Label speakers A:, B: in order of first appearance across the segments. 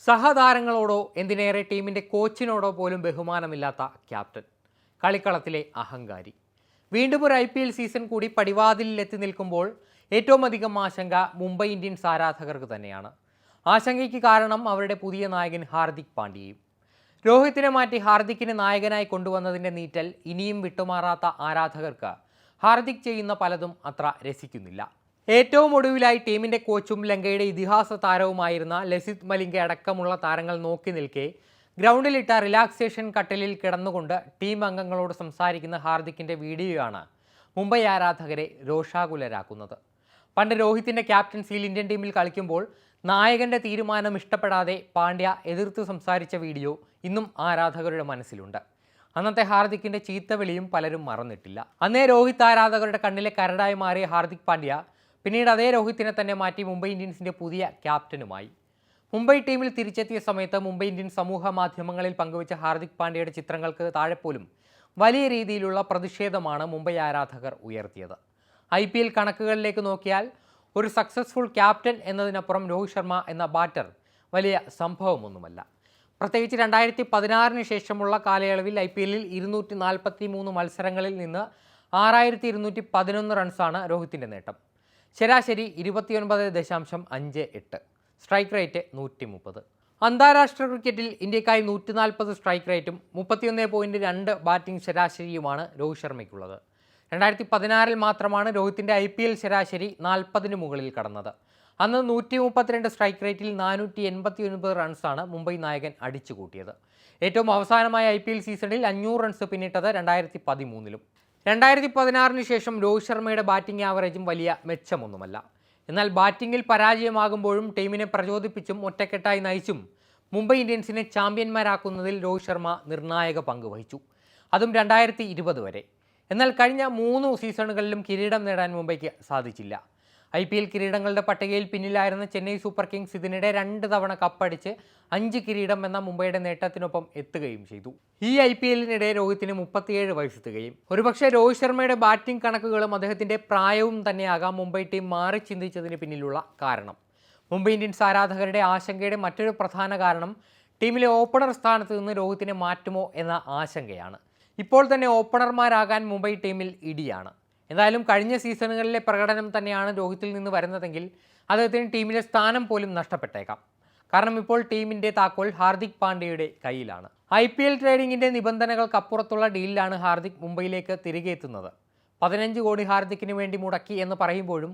A: സഹതാരങ്ങളോടോ എന്തിനേറെ ടീമിൻ്റെ കോച്ചിനോടോ പോലും ബഹുമാനമില്ലാത്ത ക്യാപ്റ്റൻ, കളിക്കളത്തിലെ അഹങ്കാരി. വീണ്ടും ഒരു IPL സീസൺ കൂടി പടിവാതിലിൽ എത്തി നിൽക്കുമ്പോൾ ഏറ്റവും അധികം ആശങ്ക മുംബൈ ഇന്ത്യൻസ് ആരാധകർക്ക് തന്നെയാണ്. ആശങ്കയ്ക്ക് കാരണം അവരുടെ പുതിയ നായകൻ ഹാർദിക് പാണ്ഡ്യയും. രോഹിത്തിനെ മാറ്റി ഹാർദിക്കിനെ നായകനായി കൊണ്ടുവന്നതിൻ്റെ നീറ്റൽ ഇനിയും വിട്ടുമാറാത്ത ആരാധകർക്ക് ഹാർദിക് ചെയ്യുന്ന പലതും അത്ര രസിക്കുന്നില്ല. ഏറ്റവും ഒടുവിലായി ടീമിൻ്റെ കോച്ചും ലങ്കയുടെ ഇതിഹാസ താരവുമായിരുന്ന ലസിത് മലിംഗ അടക്കമുള്ള താരങ്ങൾ നോക്കി നിൽക്കെ ഗ്രൗണ്ടിലിട്ട റിലാക്സേഷൻ കട്ടിലിൽ കിടന്നുകൊണ്ട് ടീം അംഗങ്ങളോട് സംസാരിക്കുന്ന ഹാർദിക്കിൻ്റെ വീഡിയോയാണ് മുംബൈ ആരാധകരെ രോഷാകുലരാക്കുന്നത്. പണ്ട് രോഹിത്തിൻ്റെ ക്യാപ്റ്റൻസിയിൽ ഇന്ത്യൻ ടീമിൽ കളിക്കുമ്പോൾ നായകൻ്റെ തീരുമാനം ഇഷ്ടപ്പെടാതെ പാണ്ഡ്യ എതിർത്ത് സംസാരിച്ച വീഡിയോ ഇന്നും ആരാധകരുടെ മനസ്സിലുണ്ട്. അന്നത്തെ ഹാർദിക്കിൻ്റെ ചീത്തവിളിയും പലരും മറന്നിട്ടില്ല. അന്നേ രോഹിത് ആരാധകരുടെ കണ്ണിലെ കരടായി മാറിയ ഹാർദിക് പാണ്ഡ്യ പിന്നീട് അതേ രോഹിത്തിനെ തന്നെ മാറ്റി മുംബൈ ഇന്ത്യൻസിൻ്റെ പുതിയ ക്യാപ്റ്റനുമായി. മുംബൈ ടീമിൽ തിരിച്ചെത്തിയ സമയത്ത് മുംബൈ ഇന്ത്യൻസ് സമൂഹ മാധ്യമങ്ങളിൽ പങ്കുവച്ച ഹാർദിക് പാണ്ഡ്യയുടെ ചിത്രങ്ങൾക്ക് താഴെ പോലും വലിയ രീതിയിലുള്ള പ്രതിഷേധമാണ് മുംബൈ ആരാധകർ ഉയർത്തിയത്. IPL കണക്കുകളിലേക്ക് നോക്കിയാൽ ഒരു സക്സസ്ഫുൾ ക്യാപ്റ്റൻ എന്നതിനപ്പുറം രോഹിത് ശർമ്മ എന്ന ബാറ്റർ വലിയ സംഭവമൊന്നുമല്ല. പ്രത്യേകിച്ച് 2016 ശേഷമുള്ള കാലയളവിൽ IPLൽ 243 മത്സരങ്ങളിൽ നിന്ന് 6211 റൺസാണ് രോഹിത്തിൻ്റെ നേട്ടം. ശരാശരി 29.58, സ്ട്രൈക്ക് റേറ്റ് 130. അന്താരാഷ്ട്ര ക്രിക്കറ്റിൽ ഇന്ത്യക്കായി 140 സ്ട്രൈക്ക് റേറ്റും 31.2 ബാറ്റിംഗ് ശരാശരിയുമാണ് രോഹിത് ശർമ്മയ്ക്കുള്ളത്. 2016 മാത്രമാണ് രോഹിത്തിൻ്റെ IPL ശരാശരി 40 മുകളിൽ കടന്നത്. അന്ന് 132 സ്ട്രൈക്ക് റേറ്റിൽ 489 റൺസാണ് മുംബൈ നായകൻ അടിച്ചുകൂട്ടിയത്. ഏറ്റവും അവസാനമായ IPL സീസണിൽ 500 റൺസ് പിന്നിട്ടത് 2013-ലും. 2016 ശേഷം രോഹിത് ശർമ്മയുടെ ബാറ്റിംഗ് ആവറേജും വലിയ മെച്ചമൊന്നുമല്ല. എന്നാൽ ബാറ്റിങ്ങിൽ പരാജയമാകുമ്പോഴും ടീമിനെ പ്രചോദിപ്പിച്ചും ഒറ്റക്കെട്ടായി നയിച്ചും മുംബൈ ഇന്ത്യൻസിനെ ചാമ്പ്യന്മാരാക്കുന്നതിൽ രോഹിത് ശർമ്മ നിർണായക പങ്ക് വഹിച്ചു. അതും 2020 വരെ. എന്നാൽ കഴിഞ്ഞ 3 സീസണുകളിലും കിരീടം നേടാൻ മുംബൈക്ക് സാധിച്ചില്ല. IPL കിരീടങ്ങളുടെ പട്ടികയിൽ പിന്നിലായിരുന്ന ചെന്നൈ സൂപ്പർ കിങ്സ് ഇതിനിടെ 2 തവണ കപ്പടിച്ച് 5 കിരീടം എന്ന മുംബൈയുടെ നേട്ടത്തിനൊപ്പം എത്തുകയും ചെയ്തു. ഈ IPLനിടെ രോഹിത്തിന് 37 വയസ്സ് തികയും. ഒരുപക്ഷെ രോഹിത് ശർമ്മയുടെ ബാറ്റിംഗ് കണക്കുകളും അദ്ദേഹത്തിൻ്റെ പ്രായവും തന്നെയാകാം മുംബൈ ടീം മാറി ചിന്തിച്ചതിന് പിന്നിലുള്ള കാരണം. മുംബൈ ഇന്ത്യൻസ് ആരാധകരുടെ ആശങ്കയുടെ മറ്റൊരു പ്രധാന കാരണം ടീമിലെ ഓപ്പണർ സ്ഥാനത്ത് നിന്ന് രോഹിത്തിനെ മാറ്റുമോ എന്ന ആശങ്കയാണ്. ഇപ്പോൾ തന്നെ ഓപ്പണർമാരാകാൻ മുംബൈ ടീമിൽ ഇടിയാണ്. എന്തായാലും കഴിഞ്ഞ സീസണുകളിലെ പ്രകടനം തന്നെയാണ് രോഹിത്തിൽ നിന്ന് വരുന്നതെങ്കിൽ അദ്ദേഹത്തിന് ടീമിലെ സ്ഥാനം പോലും നഷ്ടപ്പെട്ടേക്കാം. കാരണം ഇപ്പോൾ ടീമിൻ്റെ താക്കോൽ ഹാർദിക് പാണ്ഡ്യയുടെ കയ്യിലാണ്. IPL ട്രേഡിങ്ങിൻ്റെ നിബന്ധനകൾക്കപ്പുറത്തുള്ള ഡീലിലാണ് ഹാർദിക് മുംബൈയിലേക്ക് തിരികെ എത്തുന്നത്. 15 കോടി ഹാർദിക്കിന് വേണ്ടി മുടക്കി എന്ന് പറയുമ്പോഴും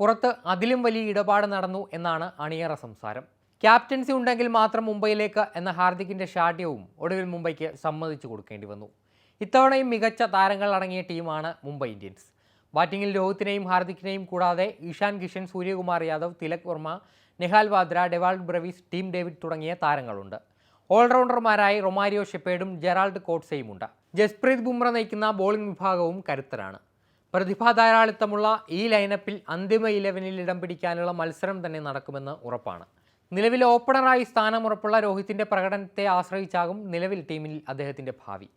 A: പുറത്ത് അതിലും വലിയ ഇടപാട് നടന്നു എന്നാണ് അണിയറ സംസാരം. ക്യാപ്റ്റൻസി ഉണ്ടെങ്കിൽ മാത്രം മുംബൈയിലേക്ക് എന്ന ഹാർദിക്കിൻ്റെ ഷാഠ്യവും ഒടുവിൽ മുംബൈക്ക് സമ്മതിച്ചു കൊടുക്കേണ്ടി വന്നു. ഇത്തവണയും മികച്ച താരങ്ങൾ അടങ്ങിയ ടീമാണ് മുംബൈ ഇന്ത്യൻസ്. ബാറ്റിങ്ങിൽ രോഹിത്തിനെയും ഹാർദിക്കിനെയും കൂടാതെ Ishan Kishan, Suryakumar Yadav, Tilak Varma, Nehal Vadra, Dewald ബ്രവീസ്, team David തുടങ്ങിയ താരങ്ങളുണ്ട്. ഓൾറൗണ്ടർമാരായി റൊമാരിയോ ഷെപ്പേർഡും ജെറാൾഡ് കോട്സയും ഉണ്ട്. ജസ്പ്രീത് ബുംറ നയിക്കുന്ന ബോളിംഗ് വിഭാഗവും കരുത്തരാണ്. പ്രതിഭാധാരാളിത്തമുള്ള ഈ ലൈനപ്പിൽ അന്തിമ 11-ൽ ഇടം പിടിക്കാനുള്ള മത്സരം തന്നെ നടക്കുമെന്ന് ഉറപ്പാണ്. നിലവിൽ ഓപ്പണറായി സ്ഥാനമുറപ്പുള്ള രോഹിത്തിൻ്റെ പ്രകടനത്തെ ആശ്രയിച്ചാകും നിലവിൽ ടീമിൽ അദ്ദേഹത്തിൻ്റെ ഭാവി.